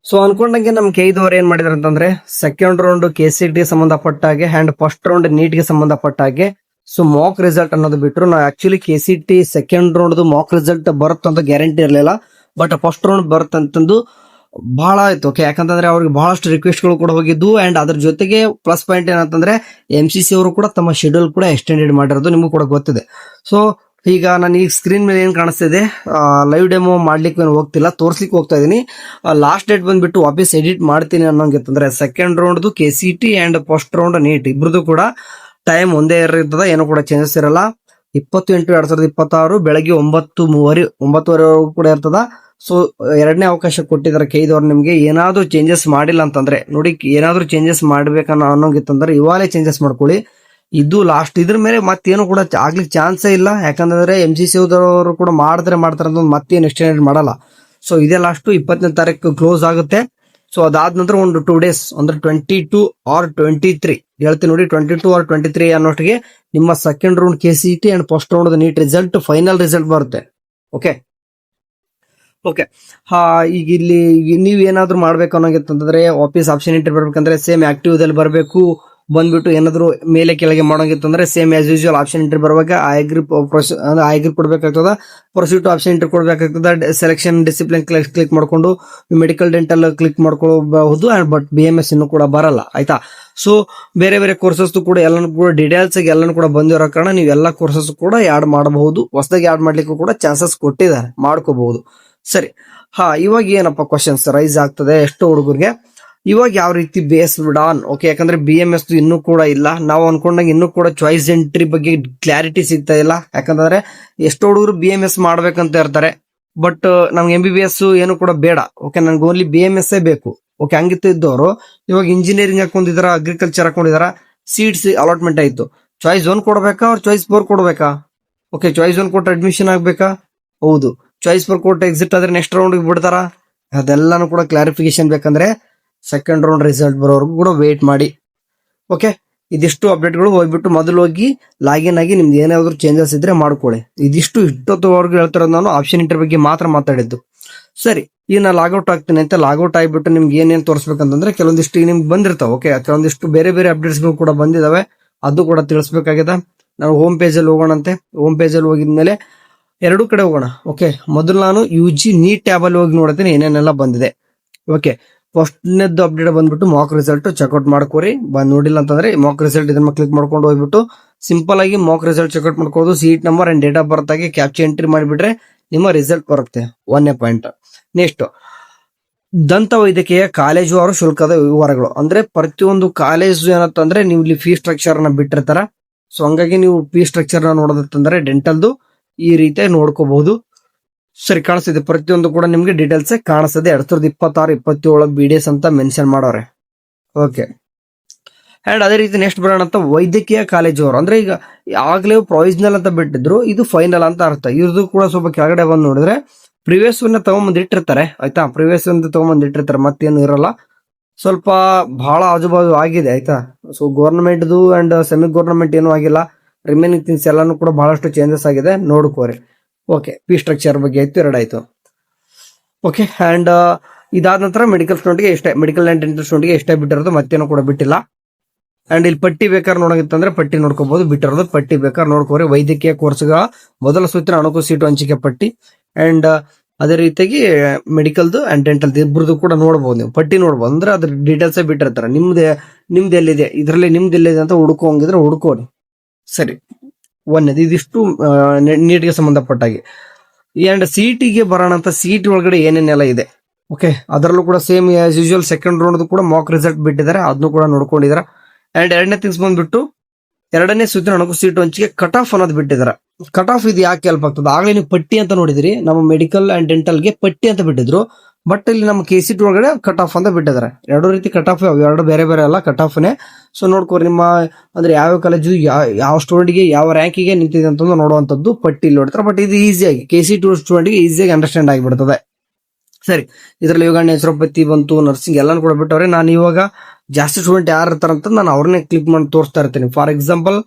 So ಅನ್ಕೊಂಡಂಗೆ ನಮ್ ಕೈದವ್ರು ಏನ್ ಮಾಡಿದಾರೆ ಅಂತಂದ್ರೆ ಸೆಕೆಂಡ್ ರೌಂಡ್ KCT ಸಂಬಂಧಪಟ್ಟ ಹಾಗೆ ಅಂಡ್ ಫಸ್ಟ್ ರೌಂಡ್ ನೀಟ್ಗೆ ಸಂಬಂಧಪಟ್ಟ ಹಾಗೆ ಸೊ ಮಾಕ್ ರಿಸಲ್ಟ್ ಅನ್ನೋದು ಬಿಟ್ರು. ನಾವು actually KCT second round mock result ಬರುತ್ತಂತ ಗ್ಯಾರಂಟಿ ಇರಲಿಲ್ಲ, ಬಟ್ ಫಸ್ಟ್ ರೌಂಡ್ ಬರುತ್ತಂತಂದು ಬಹಳ ಆಯ್ತು. ಓಕೆ, ಯಾಕಂತಂದ್ರೆ ಅವ್ರಿಗೆ ಬಹಳಷ್ಟು ರಿಕ್ವೆಸ್ಟ್ ಗಳು ಕೂಡ ಹೋಗಿದ್ದು ಅಂಡ್ ಅದ್ರ ಜೊತೆಗೆ ಪ್ಲಸ್ ಪಾಯಿಂಟ್ ಏನಂತಂದ್ರೆ MCC ಅವರು ಕೂಡ ತಮ್ಮ ಶೆಡ್ಯೂಲ್ ಕೂಡ ಎಕ್ಸ್ಟೆಂಡೆಡ್ ಮಾಡಿರೋದು ನಿಮಗೂ ಕೂಡ ಗೊತ್ತಿದೆ. ಸೊ ಈಗ ನಾನು ಈ ಸ್ಕ್ರೀನ್ ಮೇಲೆ ಏನ್ ಕಾಣಿಸ್ತಿದೆ, ಲೈವ್ ಡೆಮೋ ಮಾಡ್ಲಿಕ್ಕೆ ಏನು ಹೋಗ್ತಿಲ್ಲ, ತೋರ್ಸ್ಲಿಕ್ಕೆ ಹೋಗ್ತಾ ಇದೀನಿ. ಲಾಸ್ಟ್ ಡೇಟ್ ಬಂದ್ಬಿಟ್ಟು ವಾಪಸ್ ಎಡಿಟ್ ಮಾಡ್ತೀನಿ ಅನ್ನೋಂಗಿತ್ತಂದ್ರೆ second round KCT and first round NEET ಇಬ್ರದ್ದು ಕೂಡ ಟೈಮ್ ಒಂದೇ ಇರ್ತದ, ಏನು ಕೂಡ ಚೇಂಜಸ್ ಇರಲ್ಲ. 20/8/2026 ಬೆಳಗ್ಗೆ 9:30 ಕೂಡ ಇರ್ತದ. ಸೊ ಎರಡನೇ ಅವಕಾಶ ಕೊಟ್ಟಿದ್ದಾರೆ ಕೈದವ್ರು ನಿಮ್ಗೆ. ಏನಾದ್ರೂ ಚೇಂಜಸ್ ಮಾಡಿಲ್ಲ ಅಂತಂದ್ರೆ ನೋಡಿ, ಏನಾದ್ರೂ ಚೇಂಜಸ್ ಅನ್ನೋಂಗಿತ್ತಂದ್ರೆ ಇವಾಗಲೇ ಚೇಂಜಸ್ ಮಾಡ್ಕೊಳ್ಳಿ. ಇದು ಲಾಸ್ಟ್, ಇದ್ರ ಮೇಲೆ ಮತ್ತೇನು ಕೂಡ ಆಗ್ಲಿಕ್ಕೆ ಚಾನ್ಸೇ ಇಲ್ಲ. ಯಾಕಂದ್ರೆ MCC ಅವರು ಕೂಡ ಮಾಡ್ತಾರೆ ಅಂತ ಮತ್ತೇನು ಎಕ್ಸ್ಟೆಂಡ್ ಮಾಡಲ್ಲ. ಸೊ ಇದೇ ಲಾಸ್ಟ್, 20ನೇ ತಾರೀಕು ಕ್ಲೋಸ್ ಆಗುತ್ತೆ. ಸೊ ಅದಾದ ನಂತರ ಒಂದು 2 ಡೇಸ್ ಅಂದ್ರೆ 22 or 23 ಹೇಳ್ತೀನಿ ನೋಡಿ, 22 or 23 ಅನ್ನೋಷ್ಟಿಗೆ ನಿಮ್ಮ second round KCT and first round NEET result final result ಬರುತ್ತೆ. ಓಕೆ, ಈಗ ಇಲ್ಲಿ ನೀವ್ ಏನಾದ್ರು ಮಾಡ್ಬೇಕು ಅನ್ನೋಂಗಿತ್ತಂದ್ರೆ ವಾಪಸ್ ಆಪ್ಷನ್ ಎಂಟ್ರಿ ಬರ್ಬೇಕಂದ್ರೆ ಸೇಮ್ ಆಕ್ಟಿವ್ ದಲ್ಲಿ ಬರಬೇಕು. ಬಂದ್ಬಿಟ್ಟು ಏನಾದ್ರು ಮೇಲೆ ಕೆಳಗೆ ಮಾಡೋಂಗಿತ್ತಂದ್ರೆ same as usual option entry ಬರುವಾಗ ಐಗ್ರಿ ಕೊಡ್ಬೇಕಾಗ್ತದ, ಪ್ರೊಸೀಡ್ ಆಪ್ಷನ್ ಎಂಟ್ರಿ ಕೊಡ್ಬೇಕಾಗ್ತದ. ಸೆಲೆಕ್ಷನ್ ಡಿಸಿಪ್ಲಿನ್ ಕ್ಲಿಕ್ ಮಾಡ್ಕೊಂಡು ಮೆಡಿಕಲ್ ಡೆಂಟಲ್ ಕ್ಲಿಕ್ ಮಾಡ್ಕೊಳ್ಬಹುದು. ಬಟ್ BMS ಇನ್ನು ಕೂಡ ಬರಲ್ಲ, ಆಯ್ತಾ. ಸೊ ಬೇರೆ ಬೇರೆ ಕೋರ್ಸಸ್ ಕೂಡ ಎಲ್ಲಾನು ಕೂಡ ಡೀಟೇಲ್ಸ್ ಆಗಿ ಎಲ್ಲಾನು ಕೂಡ ಬಂದಿರೋ ಕಾರಣ ನೀವು ಎಲ್ಲಾ ಕೋರ್ಸಸ್ ಕೂಡ ಆಡ್ ಮಾಡಬಹುದು. ಹೊಸದಾಗಿ ಆಡ್ ಮಾಡ್ಲಿಕ್ಕೂ ಕೂಡ ಚಾನ್ಸಸ್ ಕೊಟ್ಟಿದ್ದಾರೆ, ಮಾಡ್ಕೋಬಹುದು. ಸರಿ, ಇವಾಗ ಏನಪ್ಪ ಕ್ವಶನ್ಸ್ ರೈಸ್ ಆಗ್ತದೆ ಎಷ್ಟೋ ಹುಡುಗರಿಗೆ, ಇವಾಗ ಯಾವ ರೀತಿ ಬೇಸ್ಡ್ ಆನ್. ಓಕೆ, ಯಾಕಂದ್ರೆ BMS ಇನ್ನೂ ಕೂಡ ಇಲ್ಲ. ನಾವು ಅನ್ಕೊಂಡಂಗೆ ಇನ್ನೂ ಕೂಡ ಚಾಯ್ಸ್ ಎಂಟ್ರಿ ಬಗ್ಗೆ ಕ್ಲಾರಿಟಿ ಸಿಗ್ತಾ ಇಲ್ಲ. ಯಾಕಂದ್ರೆ ಎಷ್ಟೋ ಹುಡುಗರು BMS ಮಾಡ್ಬೇಕಂತ ಇರ್ತಾರೆ, ಬಟ್ ನಮ್ಗೆ MBBS ಏನು ಕೂಡ ಬೇಡ. ಓಕೆ, ನನ್ಗೆ ಓನ್ಲಿ BMS ಬೇಕು. ಓಕೆ, ಹಂಗಿತ್ತು ಇದ್ದವರು ಇವಾಗ ಇಂಜಿನಿಯರಿಂಗ್ ಹಾಕೊಂಡಿದಾರ, ಅಗ್ರಿಕಲ್ಚರ್ ಹಾಕೊಂಡಿದಾರ, ಸೀಟ್ಸ್ ಅಲಾಟ್ಮೆಂಟ್ ಆಯ್ತು. ಚಾಯ್ಸ್ 1 ಕೊಡ್ಬೇಕಾ ಅವ್ರ ಚಾಯ್ಸ್ 4 ಕೊಡ್ಬೇಕಾ? ಓಕೆ, ಚಾಯ್ಸ್ 1 ಕೊಟ್ಟು ಅಡ್ಮಿಷನ್ ಆಗ್ಬೇಕಾ? ಹೌದು. ಚಾಯ್ಸ್ 4 ಕೊಟ್ಟು ಎಕ್ಸಿಟ್ ಆದ್ರೆ ನೆಕ್ಸ್ಟ್ ರೌಂಡ್ ಬಿಡ್ತಾರ? ಅದೆಲ್ಲಾನು ಕೂಡ ಕ್ಲಾರಿಫಿಕೇಶನ್ ಬೇಕಂದ್ರೆ ಸೆಕೆಂಡ್ ರೌಂಡ್ ರಿಸಲ್ಟ್ ಬರೋವರೆಗೂ ಕೂಡ ವೇಟ್ ಮಾಡಿ. ಓಕೆ, ಇದಿಷ್ಟು ಅಪ್ಡೇಟ್ಗಳು ಹೋಗ್ಬಿಟ್ಟು ಮೊದಲು ಹೋಗಿ ಲಾಗಿನ್ ಆಗಿ ನಿಮ್ದು ಏನಾದ್ರು ಚೇಂಜಸ್ ಇದ್ರೆ ಮಾಡ್ಕೊಳ್ಳಿ. ಇಷ್ಟೊತ್ತವರೆಗೂ ಹೇಳ್ತಿರೋದು ನಾನು ಆಪ್ಷನ್ ಇಂಟರ್ ಬಗ್ಗೆ ಮಾತ್ರ ಮಾತಾಡಿದ್ದು. ಸರಿ, ಈಗ ನಾ ಲಾಗೌಟ್ ಆಗ್ತೀನಿ ಅಂತ ಲಾಗೌಟ್ ಆಗಿಬಿಟ್ಟು ನಿಮ್ಗೆ ಏನೇನು ತೋರಿಸ್ಬೇಕಂತಂದ್ರೆ ಕೆಲವೊಂದಿಷ್ಟು ನಿಮ್ಗೆ ಬಂದಿರ್ತಾವೆ. ಓಕೆ, ಕೆಲವೊಂದಿಷ್ಟು ಬೇರೆ ಬೇರೆ ಅಪ್ಡೇಟ್ಸ್ ಕೂಡ ಬಂದಿದಾವೆ, ಅದು ಕೂಡ ತಿಳಿಸ್ಬೇಕಾಗಿದೆ. ನಾವು ಹೋಮ್ ಪೇಜ್ ಅಲ್ಲಿ ಹೋಗೋಣಂತೆ. ಹೋಮ್ ಪೇಜ್ ಅಲ್ಲಿ ಹೋಗಿದ್ಮೇಲೆ ಎರಡೂ ಕಡೆ ಹೋಗೋಣ. ಓಕೆ, ಮೊದಲು ನಾನು UG ನೀಟ್ ಟ್ಯಾಬ್ ಅಲ್ಲಿ ಹೋಗಿ ನೋಡ್ತೀನಿ ಏನೇನೆಲ್ಲ ಬಂದಿದೆ. ಓಕೆ, ಫಸ್ಟ್ನೇದ್ದು ಅಪ್ಡೇಟ್ ಬಂದ್ಬಿಟ್ಟು ಮಾಕ್ ರಿಸಲ್ಟ್ ಚೆಕ್ಔಟ್ ಮಾಡ್ಕೋರಿ. ನೋಡಿಲ್ಲ ಅಂತಂದ್ರೆ ಮಾಕ್ ರಿಸಲ್ಟ್ ಇದನ್ನ ಕ್ಲಿಕ್ ಮಾಡ್ಕೊಂಡು ಹೋಗ್ಬಿಟ್ಟು ಸಿಂಪಲ್ ಆಗಿ ಮಾಕ್ ರಿಸಲ್ಟ್ ಚೆಕ್ಔಟ್ ಮಾಡ್ಕೋದು. Seat number and date of birth ಆಗಿ ಕ್ಯಾಪ್ಚರ್ ಎಂಟ್ರಿ ಮಾಡಿಬಿಟ್ರೆ ನಿಮ್ಮ ರಿಸಲ್ಟ್ ಬರುತ್ತೆ. 1ನೇ ಪಾಯಿಂಟ್. ನೆಕ್ಸ್ಟ್, ದಂತ ವೈದ್ಯಕೀಯ ಕಾಲೇಜು ಅವರು ಶುಲ್ಕದ ವಿವರಗಳು. ಅಂದ್ರೆ ಪ್ರತಿಯೊಂದು ಕಾಲೇಜು ಏನಂತಂದ್ರೆ ನೀವು ಇಲ್ಲಿ ಫೀ ಸ್ಟ್ರಕ್ಚರ್ ನ ಬಿಟ್ಟಿರ್ತಾರ. ಸೊ ಹಂಗಾಗಿ ನೀವು ಫೀ ಸ್ಟ್ರಕ್ಚರ್ ನ ನೋಡೋದಂತಂದ್ರೆ ಡೆಂಟಲ್ದು ಈ ರೀತಿ ನೋಡ್ಕೋಬಹುದು. ಸರಿ, ಕಾಣಿಸ್ತಿದೆ ಪ್ರತಿಯೊಂದು ಕೂಡ ನಿಮ್ಗೆ ಡೀಟೇಲ್ಸ್ ಕಾಣಿಸ್ತದೆ. 2026-27 BDS ಅಂತ ಮೆನ್ಷನ್ ಮಾಡೋರೆ. ಓಕೆ, ಅಂಡ್ ಅದೇ ರೀತಿ ನೆಕ್ಸ್ಟ್ ಬರೋಣ ಅಂತ ವೈದ್ಯಕೀಯ ಕಾಲೇಜು ಅವರು. ಅಂದ್ರೆ ಈಗ ಆಗ್ಲೇ ಪ್ರೊವಿಷನಲ್ ಅಂತ ಬಿಟ್ಟಿದ್ರು, ಇದು ಫೈನಲ್ ಅಂತ ಅರ್ಥ. ಇವ್ರದ್ದು ಕೂಡ ಸ್ವಲ್ಪ ಕೆಳಗಡೆ ಬಂದು ನೋಡಿದ್ರೆ ಪ್ರಿವಿಯಸ್ ತಗೊಂಬಂದಿಟ್ಟಿರ್ತಾರೆ, ಆಯ್ತಾ. ಪ್ರಿವಿಯಸ್ ತಗೊಂಬಂದಿಟ್ಟಿರ್ತಾರೆ, ಮತ್ತೇನು ಇರಲ್ಲ. ಸ್ವಲ್ಪ ಬಹಳ ಆಜುಬಾಜು ಆಗಿದೆ, ಆಯ್ತಾ. ಸೊ ಗೌರ್ಮೆಂಟ್ದು ಅಂಡ್ ಸೆಮಿ ಗೌರ್ಮೆಂಟ್ ಏನೂ ಆಗಿಲ್ಲ. ರಿಮೈನಿಂಗ್ ಥಿಂಗ್ಸ್ ಎಲ್ಲಾನು ಕೂಡ ಬಹಳಷ್ಟು ಚೇಂಜಸ್ ಆಗಿದೆ, ನೋಡ್ಕೋರಿ. ಓಕೆ, ಫೀ ಸ್ಟ್ರಕ್ಚರ್ ಬಗ್ಗೆ ಆಯ್ತು, 2 ಆಯ್ತು. ಓಕೆ, ಅಂಡ್ ಇದಾದ ನಂತರ ಮೆಡಿಕಲ್ ಸ್ಟೂಡೆಂಟ್ಗೆ ಎಷ್ಟೇ, ಮೆಡಿಕಲ್ ಅಂಡ್ ಡೆಂಟಲ್ ಸ್ಟೂಡೆಂಟ್ಗೆ ಎಷ್ಟೇ ಬಿಟ್ಟಿರೋದು, ಮತ್ತೇನು ಕೂಡ ಬಿಟ್ಟಿಲ್ಲ. ಅಂಡ್ ಇಲ್ಲಿ ಪಟ್ಟಿ ಬೇಕಾದ್ರೆ ನೋಡೋಗಿತ್ತಂದ್ರೆ ಪಟ್ಟಿ ನೋಡ್ಕೋಬಹುದು, ಬಿಟ್ಟಿರೋದು ಪಟ್ಟಿ ಬೇಕಾದ್ರೆ ನೋಡ್ಕೋರಿ. ವೈದ್ಯಕೀಯ ಕೋರ್ಸ್ಗಳ ಮೊದಲ ಸೂತ್ರ ಅಣುಕು ಸೀಟು ಹಂಚಿಕೆ ಪಟ್ಟಿ ಅಂಡ್ ಅದೇ ರೀತಿಯಾಗಿ ಮೆಡಿಕಲ್ದು ಅಂಡ್ ಡೆಂಟಲ್ ಇಬ್ಬರದು ಕೂಡ ನೋಡಬಹುದು. ನೀವು ಪಟ್ಟಿ ನೋಡಬಹುದು, ಅಂದ್ರೆ ಅದ್ರ ಡೀಟೇಲ್ಸ್ ಬಿಟ್ಟಿರ್ತಾರೆ. ನಿಮ್ದು ಎಲ್ಲಿದೆ, ಇದರಲ್ಲಿ ನಿಮ್ದು ಎಲ್ಲಿದೆ ಅಂತ ಹುಡುಕೋಂಗಿದ್ರೆ ಹುಡುಕೋರಿ. ಸರಿ, ಒಂದೇದು ಇದಿಷ್ಟು ನೀಟ್ಗೆ ಸಂಬಂಧಪಟ್ಟಾಗಿ. ಅಂಡ್ CET ಬರೋಣ ಅಂತ. CET ಒಳಗಡೆ ಏನೇನೆಲ್ಲ ಇದೆ, ಓಕೆ, ಅದರಲ್ಲೂ ಕೂಡ same as usual second round ಕೂಡ ಮಾಕ್ ರಿಸಲ್ಟ್ ಬಿಟ್ಟಿದ್ದಾರೆ, ಅದನ್ನು ಕೂಡ ನೋಡ್ಕೊಂಡಿದ್ದಾರೆ. ಅಂಡ್ ಎರಡನೇ ಥಿಂಗ್ಸ್ ಬಂದ್ಬಿಟ್ಟು 2ನೇ ಸುತ್ತಿನ ಅಣಕು ಸೀಟು ಹಂಚಿಕೆ ಕಟ್ ಆಫ್ ಅನ್ನೋದು ಬಿಟ್ಟಿದ್ದಾರೆ. ಕಟ್ ಆಫ್ ಇದು ಯಾಕೆ ಹೆಲ್ಪ್ ಆಗ್ತದೆ? ಆಗ್ಲೇ ನೀವು ಪಟ್ಟಿ ಅಂತ ನೋಡಿದ್ರಿ, ನಮ್ಮ ಮೆಡಿಕಲ್ ಅಂಡ್ ಡೆಂಟಲ್ಗೆ ಪಟ್ಟಿ ಅಂತ ಬಿಟ್ಟಿದ್ರು, ಬಟ್ ಇಲ್ಲಿ ನಮ್ಮ KCT ಒಳಗಡೆ ಕಟ್ ಆಫ್ ಅಂತ ಬಿಟ್ಟಿದ್ದಾರೆ. 2 ರೀತಿ ಕಟ್ ಆಫ್, 2 ಬೇರೆ ಬೇರೆ ಅಲ್ಲ, ಕಟ್ ಆಫ್ನೇ. ಸೊ ನೋಡ್ಕೋರಿ, ನಿಮ್ಮ ಅಂದ್ರೆ ಯಾವ ಕಾಲೇಜು ಯಾವ ಸ್ಟೂಡೆಂಟ್ಗೆ ಯಾವ ರ್ಯಾಂಕಿಗೆ ನಿಂತಿದೆ ಅಂತ ನೋಡುವಂತದ್ದು ಪಟ್ಟಿ ಇಲ್ಲಿ ನೋಡ್ತಾರೆ. ಬಟ್ ಇದು ಈಸಿಯಾಗಿ KCT ಸ್ಟೂಡೆಂಟ್ಗೆ ಈಸಿಯಾಗಿ ಅಂಡರ್ಸ್ಟ್ಯಾಂಡ್ ಆಗಿಬಿಡ್ತದೆ. ಸರಿ, ಇದರಲ್ಲಿ ಇವಾಗ ನೇಚುರೋಪತಿ ಬಂತು, ನರ್ಸಿಂಗ್ ಎಲ್ಲಾನು ಕೂಡ ಬಿಟ್ಟವ್ರೆ. ನಾನು ಇವಾಗ ಜಾಸ್ತಿ ಸ್ಟೂಡೆಂಟ್ ಯಾರು ಇರ್ತಾರಂತ ನಾನು ಅವ್ರನ್ನೇ ಕ್ಲಿಕ್ ಮಾಡಿ ತೋರಿಸ್ತಾ ಇರ್ತೀನಿ. ಫಾರ್ ಎಕ್ಸಾಂಪಲ್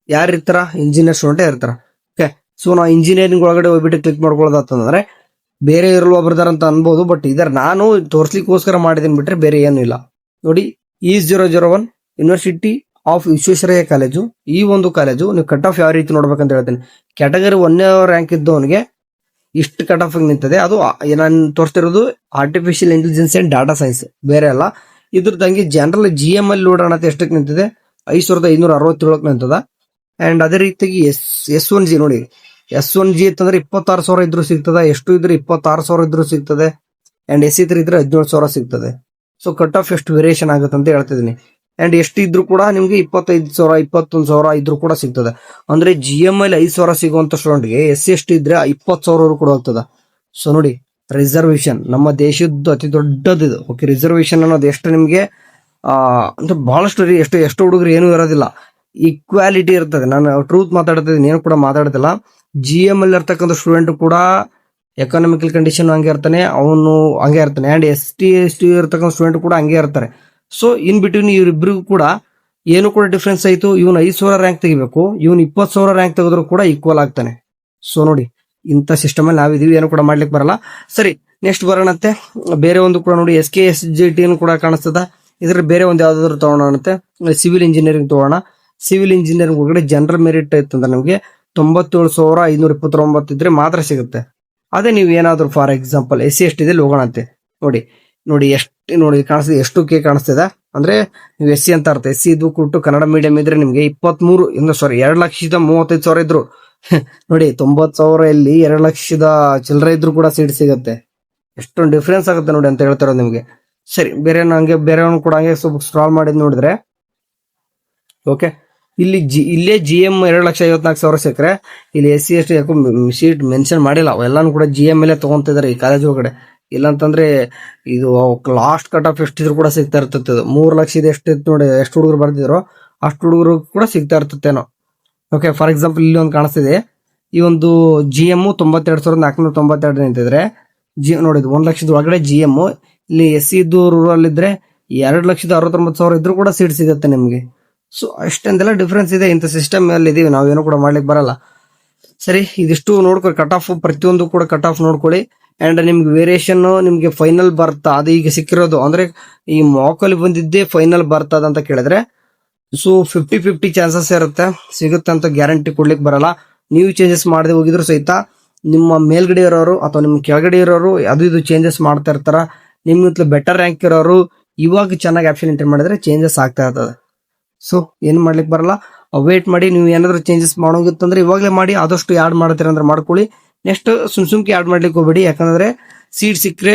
ಯಾರು ಇರ್ತಾರ, ಇಂಜಿನಿಯರ್ ಸ್ಟೂಡೆಂಟ್ ಇರ್ತಾರ. ಓಕೆ, ಸೊ ನಾವು ಇಂಜಿನಿಯರಿಂಗ್ ಒಳಗಡೆ ಹೋಗ್ಬಿಟ್ಟು ಕ್ಲಿಕ್ ಮಾಡ್ಕೊಳ್ಳೋದಂತಂದ್ರೆ ಬೇರೆ ಇರಲ್ವ ಬರ್ದಾರ ಅಂತ ಅನ್ಬೋದು, ಬಟ್ ಇದರ ನಾನು ತೋರ್ಸ್ಲಿಕ್ಕೋಸ್ಕರ ಮಾಡಿದೀನಿ ಬಿಟ್ರೆ ಬೇರೆ ಏನು ಇಲ್ಲ. ನೋಡಿ, E001 university of Visvesvaraya college. ಈ ಒಂದು ಕಾಲೇಜು ನೀವು ಕಟ್ ಆಫ್ ಯಾವ ರೀತಿ ನೋಡ್ಬೇಕಂತ ಹೇಳ್ತೀನಿ. ಕ್ಯಾಟಗರಿ 1ನೇ ರ್ಯಾಂಕ್ ಇದ್ದವನಿಗೆ ಇಷ್ಟು ಕಟ್ ಆಫ್ ನಿಂತದೆ. ಅದು ನಾನು ತೋರಿಸ್ತಿರೋದು artificial intelligence and data science, ಬೇರೆ ಅಲ್ಲ. ಇದ್ರದಂಗೆ ಜನರಲ್ GML ನೋಡೋಣ ಎಷ್ಟಕ್ಕೆ ನಿಂತಿದೆ, 5567 ನಿಂತದ. ಅಂಡ್ ಅದೇ ರೀತಿಯಾಗಿ S1G ನೋಡಿ, S1G ಅಂತಂದ್ರೆ 26,000 ಇದ್ರೂ ಸಿಗ್ತದೆ, S2 ಇದ್ರೆ 26,000 ಇದ್ರೂ ಸಿಗ್ತದೆ, ಅಂಡ್ SC3 ಇದ್ರೆ 17,000 ಸಿಗ್ತದೆ. ಸೊ ಕಟ್ ಆಫ್ ಎಷ್ಟು ವೇರಿಯೇಷನ್ ಆಗುತ್ತೆ ಅಂತ ಹೇಳ್ತಿದ್ದೀನಿ. ಅಂಡ್ ಎಷ್ಟು ಇದ್ರು ಕೂಡ ನಿಮ್ಗೆ 25,000 21,000 ಇದ್ರು ಕೂಡ ಸಿಗ್ತದೆ. ಅಂದ್ರೆ GML 5,000 ಸಿಗುವಂತ ಸ್ಟೂಡೆಂಟ್ಗೆ SC ಇದ್ರೆ 20,000 ಕೂಡ ಹೋಗ್ತದ. ಸೊ ನೋಡಿ, ರಿಸರ್ವೇಶನ್ ನಮ್ಮ ದೇಶದ್ದು ಅತಿ ದೊಡ್ಡದು. ಓಕೆ, ರಿಸರ್ವೇಶನ್ ಅನ್ನೋದು ಎಷ್ಟು ನಿಮ್ಗೆ ಅಂದ್ರೆ ಬಹಳಷ್ಟು ಎಷ್ಟು ಹುಡುಗರು ಏನು ಇರೋದಿಲ್ಲ, ಈಕ್ವಾಲಿಟಿ ಇರ್ತದೆ. ನಾನು ಟ್ರೂತ್ ಮಾತಾಡ್ತಿದ್ದೀನಿ, ಏನು ಕೂಡ ಮಾತಾಡ್ತಿಲ್ಲ. GML ಇರ್ತಕ್ಕಂಥ ಸ್ಟೂಡೆಂಟ್ ಕೂಡ ಎಕನಾಮಿಕಲ್ ಕಂಡೀಷನ್ ಹಂಗೆ ಇರ್ತಾನೆ, ಅವನು ಹಂಗೆ ಇರ್ತಾನೆ. ಅಂಡ್ ST ಇರ್ತಕ್ಕಂಥ ಸ್ಟೂಡೆಂಟ್ ಕೂಡ ಹಂಗೆ ಇರ್ತಾರೆ. ಸೊ ಇನ್ ಬಿಟ್ವೀನ್ ಇವರಿಬ್ಬರಿಗೂ ಕೂಡ ಏನು ಕೂಡ ಡಿಫ್ರೆನ್ಸ್ ಆಯ್ತು. ಇವನು 5,000 ರ್ಯಾಂಕ್ ತೆಗಿಬೇಕು, ಇವನು 20,000 ರ್ಯಾಂಕ್ ತೆಗೆದ್ರು ಕೂಡ ಈಕ್ವಲ್ ಆಗ್ತಾನೆ. ಸೊ ನೋಡಿ, ಇಂಥ ಸಿಸ್ಟಮ್ ಅಲ್ಲಿ ನಾವಿದೀವಿ, ಏನು ಕೂಡ ಮಾಡ್ಲಿಕ್ಕೆ ಬರಲ್ಲ. ಸರಿ, ನೆಕ್ಸ್ಟ್ ಬರೋಣಂತೆ. ಬೇರೆ ಒಂದು ಕೂಡ ನೋಡಿ, SKSGT ಕೂಡ ಕಾಣಿಸ್ತದ. ಇದ್ರ ಬೇರೆ ಒಂದು ಯಾವ್ದಾದ್ರು ತಗೋಣಂತೆ. ಸಿವಿಲ್ ಇಂಜಿನಿಯರಿಂಗ್ ತಗೋಣ. ಸಿವಿಲ್ ಇಂಜಿನಿಯರಿಂಗ್ ಒಳಗಡೆ ಜನರಲ್ ಮೆರಿಟ್ ಇತ್ತಂದ್ರೆ ನಮಗೆ 97,529 ಇದ್ರೆ ಮಾತ್ರ ಸಿಗುತ್ತೆ. ಅದೇ ನೀವು ಏನಾದ್ರು ಫಾರ್ ಎಕ್ಸಾಂಪಲ್ SC ST ದಲ್ಲಿ ಹೋಗೋಣಂತೆ. ನೋಡಿ ಎಷ್ಟು ನೋಡಿ ಕಾಣಿಸ್ತದೆ, ಎಷ್ಟು ಕೆ ಕಾಣಿಸ್ತಿದೆ ಅಂದ್ರೆ ನೀವು SC ಅಂತ ಅರ್ಥ. SC ಇದು ಕೊಟ್ಟು ಕನ್ನಡ ಮೀಡಿಯಂ ಇದ್ರೆ ನಿಮ್ಗೆ 2,35,000 ಇದ್ರು ನೋಡಿ, 90,000 ಇಲ್ಲಿ 2,00,000 ಚಿಲ್ಲರೆ ಇದ್ರು ಕೂಡ ಸೀಟ್ ಸಿಗುತ್ತೆ. ಎಷ್ಟೊಂದು ಡಿಫ್ರೆನ್ಸ್ ಆಗುತ್ತೆ ನೋಡಿ ಅಂತ ಹೇಳ್ತಾರೋ ನಿಮ್ಗೆ. ಸರಿ, ಬೇರೆಯವನು ಕೂಡ ಹಂಗೆ ಸ್ವಲ್ಪ ಸ್ಕ್ರಾಲ್ ಮಾಡಿದ್ ನೋಡಿದ್ರೆ, ಓಕೆ, ಇಲ್ಲೇ GM 2,54,000 ಸಿಕ್ಕರೆ, ಇಲ್ಲಿ SC ST ಯಾಕೋ ಸೀಟ್ ಮೆನ್ಷನ್ ಮಾಡಿಲ್ಲ. ಅವೆಲ್ಲಾನು ಕೂಡ GML ತಗೊಂತಿದ್ದಾರೆ ಈ ಕಾಲೇಜ್ ಒಳಗಡೆ. ಇಲ್ಲಾಂತಂದ್ರೆ ಇದು ಲಾಸ್ಟ್ ಕಟ್ ಆಫ್ ಎಷ್ಟಿದ್ರು ಕೂಡ ಸಿಗ್ತಾ ಇರ್ತದೆ. 3,00,000 ಎಷ್ಟಿತ್ತು ನೋಡಿ, ಎಷ್ಟು ಹುಡುಗರು ಬರ್ತಿದ್ರು ಅಷ್ಟು ಹುಡುಗರು ಕೂಡ ಸಿಗ್ತಾ ಇರ್ತೇನೋ. ಓಕೆ, ಫಾರ್ ಎಕ್ಸಾಂಪಲ್ ಇಲ್ಲಿ ಒಂದು ಕಾಣಿಸ್ತಿದೆ, ಈ ಒಂದು GM 92,492 ನಿಂತಿದ್ರೆ, ನೋಡಿ 1,00,000 ಒಳಗಡೆ GM. ಇಲ್ಲಿ SC ಇದ್ದು ರೂರಲ್ ಇದ್ರೆ 2,69,000 ಇದ್ರು ಕೂಡ ಸೀಟ್ ಸಿಗುತ್ತೆ ನಿಮ್ಗೆ. ಸೊ ಅಷ್ಟೊಂದೆಲ್ಲ ಡಿಫ್ರೆನ್ಸ್ ಇದೆ. ಇಂಥ ಸಿಸ್ಟಮ್ ಅಲ್ಲಿ ಇದೀವಿ, ನಾವೇನು ಕೂಡ ಮಾಡ್ಲಿಕ್ಕೆ ಬರಲ್ಲ. ಸರಿ, ಇದಿಷ್ಟು ನೋಡ್ಕೊಳ್ಳಿ, ಕಟ್ ಆಫ್ ಪ್ರತಿಯೊಂದು ಕೂಡ ಕಟ್ ಆಫ್ ನೋಡ್ಕೊಳ್ಳಿ. ಅಂಡ್ ನಿಮ್ಗೆ ವೇರಿಯೇಷನ್ ನಿಮ್ಗೆ ಫೈನಲ್ ಬರ್ತಾ, ಅದು ಈಗ ಸಿಕ್ಕಿರೋದು ಅಂದ್ರೆ ಈ ಮಾಕಲ್ಲಿ ಬಂದಿದ್ದೇ ಫೈನಲ್ ಬರ್ತದ ಅಂತ ಕೇಳಿದ್ರೆ, ಸೊ 50-50 ಚಾನ್ಸಸ್ ಇರುತ್ತೆ, ಸಿಗುತ್ತೆ ಅಂತ ಗ್ಯಾರಂಟಿ ಕೊಡ್ಲಿಕ್ಕೆ ಬರಲ್ಲ. ನೀವು ಚೇಂಜಸ್ ಮಾಡದೆ ಹೋಗಿದ್ರು ಸಹಿತ ನಿಮ್ಮ ಮೇಲ್ಗಡೆ ಇರೋರು ಅಥವಾ ನಿಮ್ಮ ಕೆಳಗಡೆ ಇರೋರು ಅದು ಇದು ಚೇಂಜಸ್ ಮಾಡ್ತಾ ಇರ್ತಾರ. ನಿಮ್ಗಿಂತ ಬೆಟರ್ ರ್ಯಾಂಕ್ ಇರೋರು ಇವಾಗ ಚೆನ್ನಾಗಿ ಆಪ್ಷನ್ ಎಂಟ್ರಿ ಮಾಡಿದ್ರೆ ಚೇಂಜಸ್ ಆಗ್ತಾ ಇರ್ತದೆ. ಸೊ ಏನ್ ಮಾಡ್ಲಿಕ್ಕೆ ಬರಲ್ಲ, ವೇಟ್ ಮಾಡಿ. ನೀವು ಏನಾದ್ರು ಚೇಂಜಸ್ ಮಾಡೋಗಿತ್ತಂದ್ರೆ ಇವಾಗಲೇ ಮಾಡಿ, ಆದಷ್ಟು ಯಾಡ್ ಮಾಡ್ತೀರ ಅಂದ್ರೆ ಮಾಡ್ಕೊಳ್ಳಿ. ನೆಕ್ಸ್ಟ್ ಸುಮ್ಕೆ ಯಾಡ್ ಮಾಡ್ಲಿಕ್ಕೆ ಹೋಗ್ಬೇಡಿ, ಯಾಕಂದ್ರೆ ಸೀಟ್ ಸಿಕ್ಕರೆ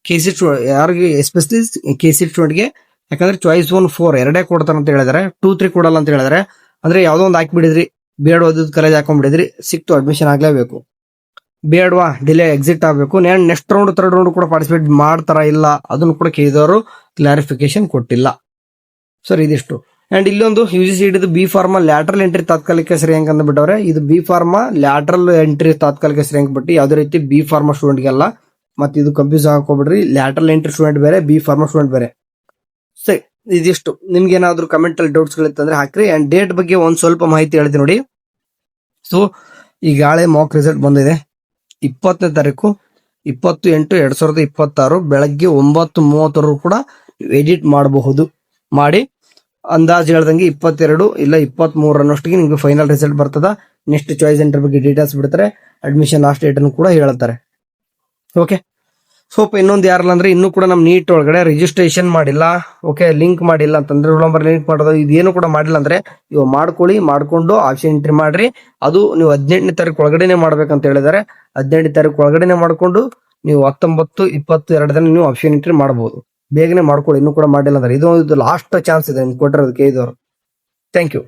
KC ಯಾರಿಗೆ ಎಸ್ಪೆಷಲಿ KC ಸ್ಟೂಡೆಂಟ್ಗೆ, ಯಾಕಂದ್ರೆ ಚಾಯ್ಸ್ 1, 4 ಎರಡೇ ಕೊಡ್ತಾರ ಅಂತ ಹೇಳಿದಾರೆ, 2, 3 ಕೊಡಲ್ಲ ಅಂತ ಹೇಳಿದಾರೆ. ಅಂದ್ರೆ ಯಾವ್ದೋ ಒಂದು ಹಾಕ್ಬಿಡಿದ್ರಿ, ಬೇಡ ಓದಿದ್ ಕಾಲೇಜ್ ಹಾಕೊಂಡ್ಬಿಡಿದ್ರಿ, ಸಿಕ್ತು ಅಡ್ಮಿಷನ್ ಆಗ್ಲೇಬೇಕು. ಬೇಡವಾ ಡಿಲೇ ಎಕ್ಸಿಟ್ ಆಗಬೇಕು. ನೆಕ್ಸ್ಟ್ ರೌಂಡ್ 3rd ರೌಂಡ್ ಕೂಡ ಪಾರ್ಟಿಸಿಪೇಟ್ ಮಾಡ್ತಾರ ಇಲ್ಲ ಅದನ್ನು ಕೂಡ ಕೇಳಿದವರು ಕ್ಲಾರಿಫಿಕೇಶನ್ ಕೊಟ್ಟಿಲ್ಲ. ಸರ್ ಇದಿಷ್ಟು. ಅಂಡ್ ಇಲ್ಲೊಂದು UGC B pharma lateral entry ತಾತ್ಕಾಲಿಕ ಶ್ರೇಯಾಂಕ ಅಂತ ಬಿಟ್ಟವ್ರೆ. ಇದು ಬಿ ಫಾರ್ಮಾ ಲ್ಯಾಟ್ರಲ್ ಎಂಟ್ರಿ ತಾತ್ಕಾಲಿಕ ಶ್ರೇಯಾಂಕ ಬಿಟ್ಟು ಯಾವುದೇ ರೀತಿ ಬಿ ಫಾರ್ಮಾ ಸ್ಟೂಡೆಂಟ್ಗೆಲ್ಲ. ಮತ್ತೆ ಇದು ಕನ್ಫ್ಯೂಸ್ ಹಾಕೋಬಿಡ್ರಿ, ಲ್ಯಾಟ್ರಲ್ ಎಂಟ್ರಿ ಸ್ಟೂಡೆಂಟ್ ಬೇರೆ, ಬಿ ಫಾರ್ಮಾ ಸ್ಟೂಡೆಂಟ್ ಬೇರೆ. ಸರಿ, ಇದಿಷ್ಟು. ನಿಮ್ಗೆ ಏನಾದ್ರು ಕಮೆಂಟ್ ಅಲ್ಲಿ ಡೌಟ್ಸ್ ಗಳಿತ್ತಂದ್ರೆ ಹಾಕ್ರಿ. ಅಂಡ್ ಡೇಟ್ ಬಗ್ಗೆ ಒಂದ್ ಸ್ವಲ್ಪ ಮಾಹಿತಿ ಹೇಳ್ತೀನಿ ನೋಡಿ. ಸೊ ಈಗಾಳೆ ಮಾಕ್ ರಿಸಲ್ಟ್ ಬಂದಿದೆ. 20ನೇ ತಾರೀಕು 20/8/2026 ಬೆಳಗ್ಗೆ 9:30 ಕೂಡ ಎಡಿಟ್ ಮಾಡಬಹುದು. ಮಾಡಿ ಅಂದಾಜು ಹೇಳ್ದಂಗೆ 22 ಇಲ್ಲ 23 ಅನ್ನೋಷ್ಟಿಗೆ ನಿಮ್ಗೆ ಫೈನಲ್ ರಿಸಲ್ಟ್ ಬರ್ತದ. ನೆಕ್ಸ್ಟ್ ಚಾಯ್ಸ್ ಎಂಟ್ರಿ ಬಗ್ಗೆ ಡೀಟೇಲ್ಸ್ ಬಿಡ್ತಾರೆ, ಅಡ್ಮಿಷನ್ ಲಾಸ್ಟ್ ಡೇಟ್ ಅನ್ನು ಕೂಡ ಹೇಳ್ತಾರೆ. ಓಕೆ, ಸ್ವಲ್ಪ ಇನ್ನೊಂದು ಯಾರಲ್ಲ ಅಂದ್ರೆ ಇನ್ನೂ ಕೂಡ ನಮ್ ನೀಟ್ ಒಳಗಡೆ ರಿಜಿಸ್ಟ್ರೇಷನ್ ಮಾಡಿಲ್ಲ, ಓಕೆ, ಲಿಂಕ್ ಮಾಡಿಲ್ಲ ಅಂತಂದ್ರೆ ರೋಲ್ ನಂಬರ್ ಲಿಂಕ್ ಮಾಡೋದು ಇದೇನು ಕೂಡ ಮಾಡಿಲ್ಲ ಅಂದ್ರೆ ಇವು ಮಾಡ್ಕೊಳ್ಳಿ. ಮಾಡ್ಕೊಂಡು ಆಪ್ಷನ್ ಎಂಟ್ರಿ ಮಾಡ್ರಿ. ಅದು ನೀವು 18ನೇ ತಾರೀಕು ಒಳಗಡೆನೆ ಮಾಡ್ಬೇಕಂತ ಹೇಳಿದಾರೆ. 18ನೇ ತಾರೀಕು ಒಳಗಡೆನೆ ಮಾಡ್ಕೊಂಡು ನೀವು 19, 22 ದಿನ ನೀವು ಆಪ್ಷನ್ ಎಂಟ್ರಿ ಮಾಡಬಹುದು. ಬೇಗನೆ ಮಾಡ್ಕೊಳ್ಳಿ, ಇನ್ನೂ ಕೂಡ ಮಾಡಿಲ್ಲ ಅಂದ್ರೆ. ಇದು ಲಾಸ್ಟ್ ಚಾನ್ಸ್ ಇದೆ ನಿಮ್ಗೆ ಕೊಟ್ಟಿರೋದಕ್ಕೆ ಇದವರು. Thank you.